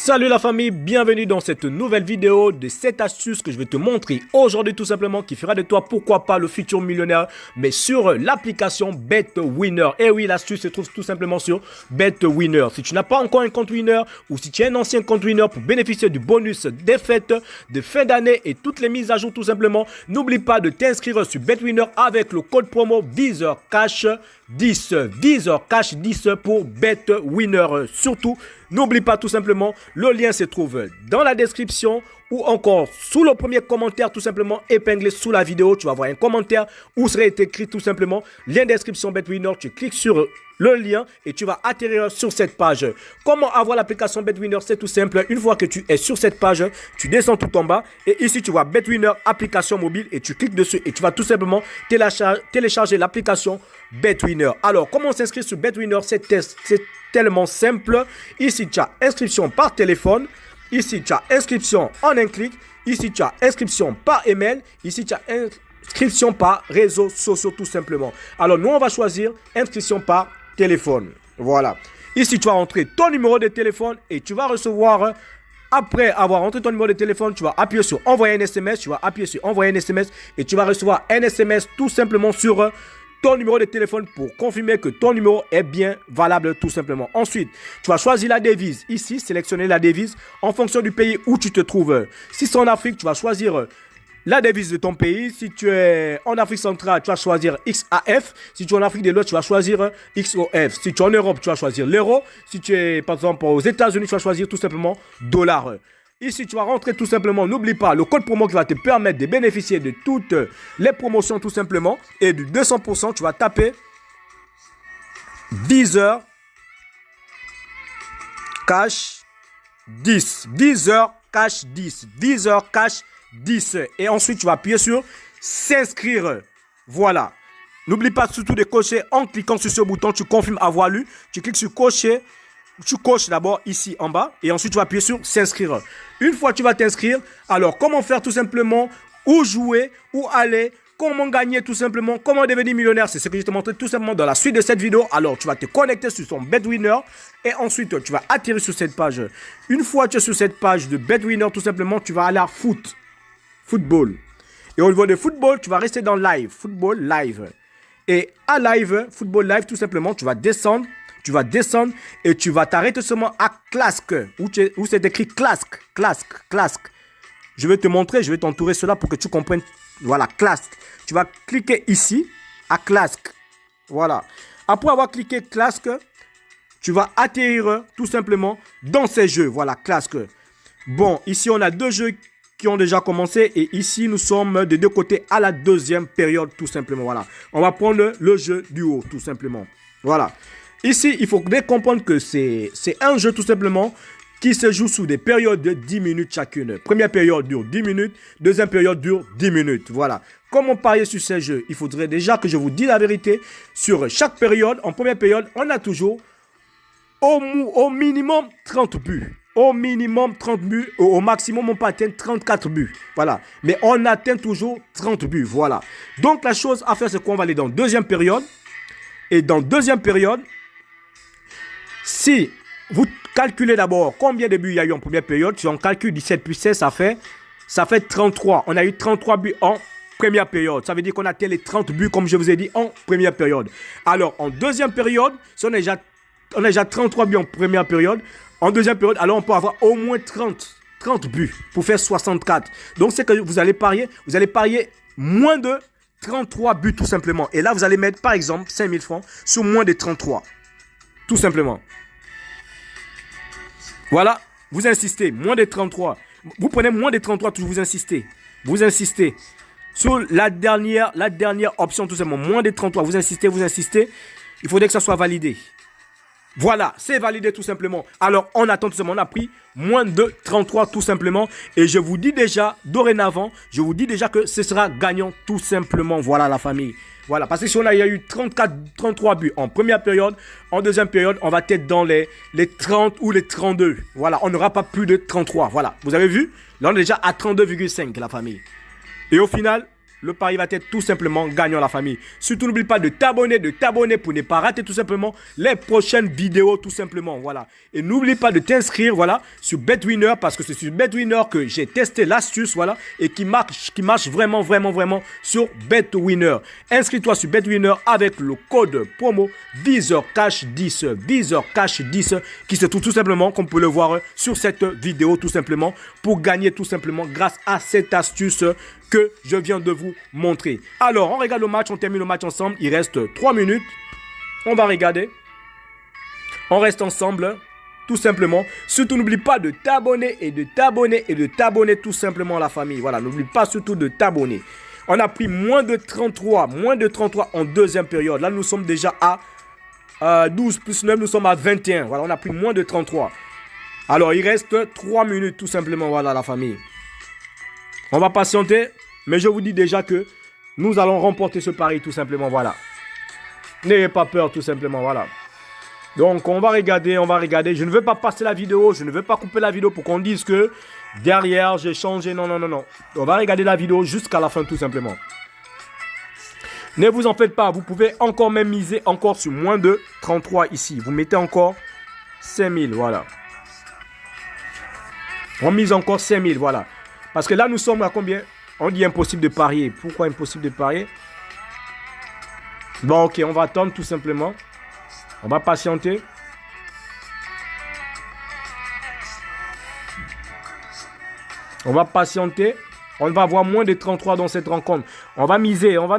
Salut la famille, bienvenue dans cette nouvelle vidéo de 7 astuces que je vais te montrer aujourd'hui tout simplement qui fera de toi pourquoi pas le futur millionnaire mais sur l'application BetWinner. Et oui, l'astuce se trouve tout simplement sur BetWinner. Si tu n'as pas encore un compte Winner ou si tu as un ancien compte Winner pour bénéficier du bonus des fêtes de fin d'année et toutes les mises à jour tout simplement, n'oublie pas de t'inscrire sur BetWinner avec le code promo VISEURCASH10 VISEURCASH10 pour BetWinner. Surtout, n'oublie pas tout simplement, le lien se trouve dans la description ou encore sous le premier commentaire tout simplement épinglé sous la vidéo. Tu vas voir un commentaire où serait écrit tout simplement lien description BetWinner. Tu cliques sur le lien et tu vas atterrir sur cette page. Comment avoir l'application BetWinner? C'est tout simple. Une fois que tu es sur cette page, tu descends tout en bas et ici tu vois BetWinner application mobile et tu cliques dessus et tu vas tout simplement télécharger l'application BetWinner. Alors, comment s'inscrire sur BetWinner? C'est tellement simple. Ici, tu as inscription par téléphone. Ici, tu as inscription en un clic. Ici, tu as inscription par email. Ici, tu as inscription par réseaux sociaux tout simplement. Alors, nous, on va choisir inscription par téléphone. Voilà. Ici, tu vas entrer ton numéro de téléphone et tu vas recevoir, après avoir entré ton numéro de téléphone, tu vas appuyer sur envoyer un SMS. Tu vas appuyer sur envoyer un SMS et tu vas recevoir un SMS tout simplement sur ton numéro de téléphone pour confirmer que ton numéro est bien valable tout simplement. Ensuite, tu vas choisir la devise. Ici, sélectionner la devise en fonction du pays où tu te trouves. Si c'est en Afrique, tu vas choisir la devise de ton pays. Si tu es en Afrique centrale, tu vas choisir XAF. Si tu es en Afrique de l'Ouest, tu vas choisir XOF. Si tu es en Europe, tu vas choisir l'euro. Si tu es par exemple aux États-Unis, tu vas choisir tout simplement dollar. Ici, tu vas rentrer tout simplement, n'oublie pas, le code promo qui va te permettre de bénéficier de toutes les promotions tout simplement. Et du 200%, tu vas taper VISEURCASH10. VISEURCASH10. VISEURCASH10. Et ensuite, tu vas appuyer sur s'inscrire. Voilà. N'oublie pas surtout de cocher en cliquant sur ce bouton. Tu confirmes avoir lu. Tu cliques sur cocher. Tu coches d'abord ici en bas et ensuite tu vas appuyer sur s'inscrire. Une fois que tu vas t'inscrire, alors comment faire tout simplement, où jouer, où aller, comment gagner tout simplement, comment devenir millionnaire, c'est ce que je vais te montrer tout simplement dans la suite de cette vidéo. Alors tu vas te connecter sur ton BetWinner et ensuite tu vas atterrir sur cette page. Une fois que tu es sur cette page de BetWinner tout simplement, tu vas aller à football. Et au niveau de football, tu vas rester dans live, football live. Et à live, football live tout simplement, tu vas descendre. Tu vas descendre et tu vas t'arrêter seulement à Clask, où c'est écrit Clask. Je vais te montrer, je vais t'entourer cela pour que tu comprennes. Voilà, Clask. Tu vas cliquer ici, à Clask. Voilà. Après avoir cliqué Clask, tu vas atterrir tout simplement dans ces jeux. Voilà, Clask. Bon, ici on a deux jeux qui ont déjà commencé et ici nous sommes de deux côtés à la deuxième période tout simplement. Voilà. On va prendre le jeu du haut tout simplement. Voilà. Ici, il faut bien comprendre que c'est un jeu tout simplement qui se joue sous des périodes de 10 minutes chacune. Première période dure 10 minutes, deuxième période dure 10 minutes. Voilà. Comment parier sur ces jeux? Il faudrait déjà que je vous dise la vérité. Sur chaque période, en première période, on a toujours au minimum 30 buts. Au minimum 30 buts, au maximum on peut atteindre 34 buts. Voilà. Mais on atteint toujours 30 buts. Voilà. Donc la chose à faire, c'est qu'on va aller dans deuxième période. Et dans deuxième période, si vous calculez d'abord combien de buts il y a eu en première période, si on calcule 17 plus 16, ça fait 33. On a eu 33 buts en première période. Ça veut dire qu'on a atteint les 30 buts, comme je vous ai dit, en première période. Alors, en deuxième période, si on a déjà 33 buts en première période, en deuxième période, alors on peut avoir au moins 30 buts pour faire 64. Donc, c'est que vous allez parier moins de 33 buts tout simplement. Et là, vous allez mettre par exemple 5000 francs sur moins de 33. Tout simplement. Voilà, vous insistez, moins de 33. Vous prenez moins de 33, vous insistez. Vous insistez. Sur la dernière option, tout simplement, moins de 33, vous insistez. Il faudrait que ça soit validé. Voilà, c'est validé tout simplement. Alors, on attend tout simplement, on a pris moins de 33 tout simplement. Et je vous dis déjà, dorénavant, que ce sera gagnant tout simplement. Voilà la famille. Voilà, parce que si on a eu 33 buts en première période, en deuxième période, on va être dans les 30 ou les 32. Voilà, on n'aura pas plus de 33. Voilà, vous avez vu? Là, on est déjà à 32,5 la famille. Et au final, le pari va être tout simplement gagnant la famille. Surtout n'oublie pas de t'abonner pour ne pas rater tout simplement les prochaines vidéos tout simplement. Voilà. Et n'oublie pas de t'inscrire voilà sur BetWinner parce que c'est sur BetWinner que j'ai testé l'astuce voilà et qui marche vraiment sur BetWinner. Inscris-toi sur BetWinner avec le code promo VizorCash10 VizorCash10 qui se trouve tout simplement comme vous pouvez le voir sur cette vidéo tout simplement pour gagner tout simplement grâce à cette astuce que je viens de vous montrer. Alors, on regarde le match, on termine le match ensemble. Il reste 3 minutes. On va regarder. On reste ensemble, tout simplement. Surtout, n'oublie pas de t'abonner et de t'abonner tout simplement à la famille. Voilà, n'oublie pas surtout de t'abonner. On a pris moins de 33 en deuxième période. Là, nous sommes déjà à 12 plus 9, nous sommes à 21. Voilà, on a pris moins de 33. Alors, il reste 3 minutes tout simplement, voilà, la famille. On va patienter, mais je vous dis déjà que nous allons remporter ce pari tout simplement, voilà. N'ayez pas peur tout simplement, voilà. Donc, on va regarder. Je ne veux pas passer la vidéo, je ne veux pas couper la vidéo pour qu'on dise que derrière, j'ai changé. Non. On va regarder la vidéo jusqu'à la fin tout simplement. Ne vous en faites pas, vous pouvez encore même miser encore sur moins de 33 ici. Vous mettez encore 5000, voilà. On mise encore 5000, voilà. Parce que là, nous sommes à combien? On dit impossible de parier. Pourquoi impossible de parier? Bon, ok, on va attendre tout simplement. On va patienter. On va patienter. On va avoir moins de 33 dans cette rencontre. On va miser, on va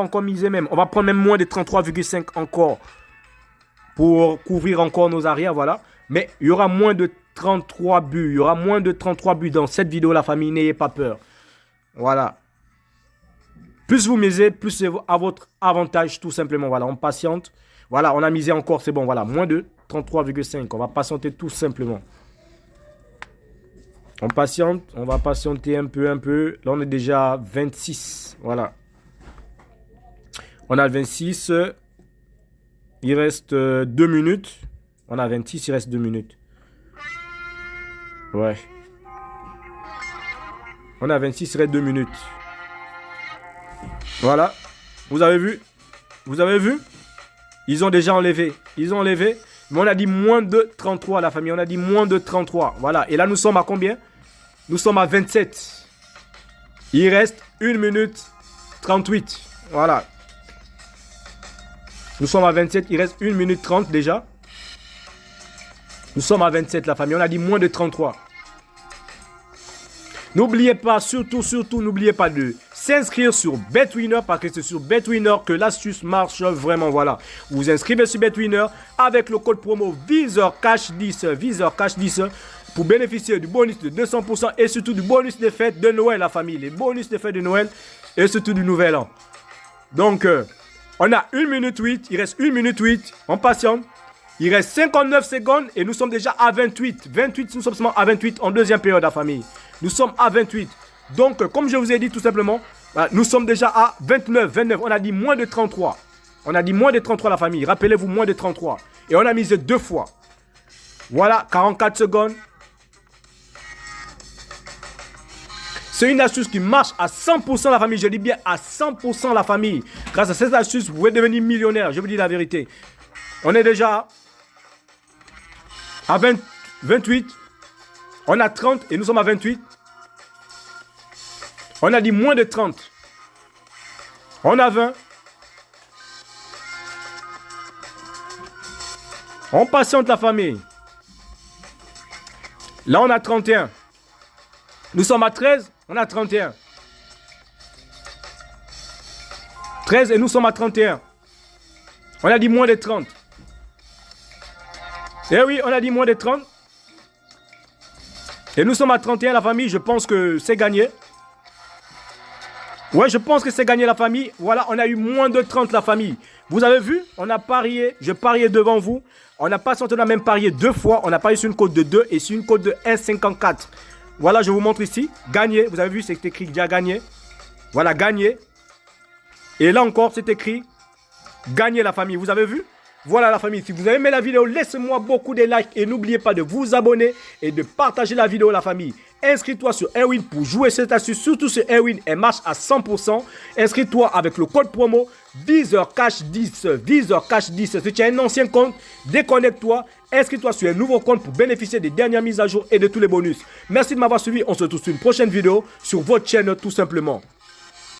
encore miser même. On va prendre même moins de 33,5 encore. Pour couvrir encore nos arrières, voilà. Mais il y aura moins de 33 buts. Il y aura moins de 33 buts dans cette vidéo, la famille. N'ayez pas peur. Voilà. Plus vous misez, plus c'est à votre avantage, tout simplement. Voilà, on patiente. Voilà, on a misé encore, c'est bon. Voilà, moins de 33,5. On va patienter tout simplement. On patiente. On va patienter un peu. Là, on est déjà à 26. Voilà. On a 26. Il reste 2 minutes. On a 26, il reste 2 minutes. Ouais. On a 26, il reste 2 minutes. Voilà. Vous avez vu? Vous avez vu? Ils ont déjà enlevé. Ils ont enlevé. Mais on a dit moins de 33, la famille. On a dit moins de 33. Voilà. Et là, nous sommes à combien? Nous sommes à 27. Il reste 1 minute 38. Voilà. Nous sommes à 27. Il reste 1 minute 30 déjà. Nous sommes à 27, la famille. On a dit moins de 33. N'oubliez pas, surtout, n'oubliez pas de s'inscrire sur BetWinner parce que c'est sur BetWinner que l'astuce marche vraiment. Voilà. Vous vous inscrivez sur BetWinner avec le code promo VizorCash10 pour bénéficier du bonus de 200% et surtout du bonus des fêtes de Noël, la famille. Les bonus des fêtes de Noël et surtout du Nouvel An. Donc, on a 1 minute 8. Il reste 1 minute 8. On patiente. Il reste 59 secondes et nous sommes déjà à 28. 28, nous sommes seulement à 28 en deuxième période, la famille. Nous sommes à 28. Donc, comme je vous ai dit tout simplement, nous sommes déjà à 29. On a dit moins de 33. On a dit moins de 33, la famille. Rappelez-vous, moins de 33. Et on a misé 2 fois. Voilà, 44 secondes. C'est une astuce qui marche à 100% la famille. Je dis bien à 100% la famille. Grâce à cette astuce, vous pouvez devenir millionnaire. Je vous dis la vérité. On est déjà à 28. On a 30 et nous sommes à 28. On a dit moins de 30. On a 20. On patiente la famille. Là, on a 31. Nous sommes à 13. On a 31. 13 et nous sommes à 31. On a dit moins de 30. Eh oui, on a dit moins de 30. Et nous sommes à 31, la famille. Je pense que c'est gagné. Ouais, je pense que c'est gagné, la famille. Voilà, on a eu moins de 30, la famille. Vous avez vu, on a parié. Je pariais devant vous. On n'a pas sorti, on a même parié 2 fois. On a parié sur une cote de 2 et sur une cote de 1,54. Voilà, je vous montre ici. Gagné. Vous avez vu, c'est écrit déjà gagné. Voilà, gagné. Et là encore, c'est écrit gagné, la famille. Vous avez vu? Voilà la famille, si vous avez aimé la vidéo, laissez-moi beaucoup de likes et n'oubliez pas de vous abonner et de partager la vidéo la famille. Inscris-toi sur Airwin pour jouer cette astuce, surtout sur Airwin, elle marche à 100%. Inscris-toi avec le code promo VizorCash10, VizorCash10. Si tu as un ancien compte, déconnecte-toi, inscris-toi sur un nouveau compte pour bénéficier des dernières mises à jour et de tous les bonus. Merci de m'avoir suivi, on se retrouve sur une prochaine vidéo sur votre chaîne tout simplement.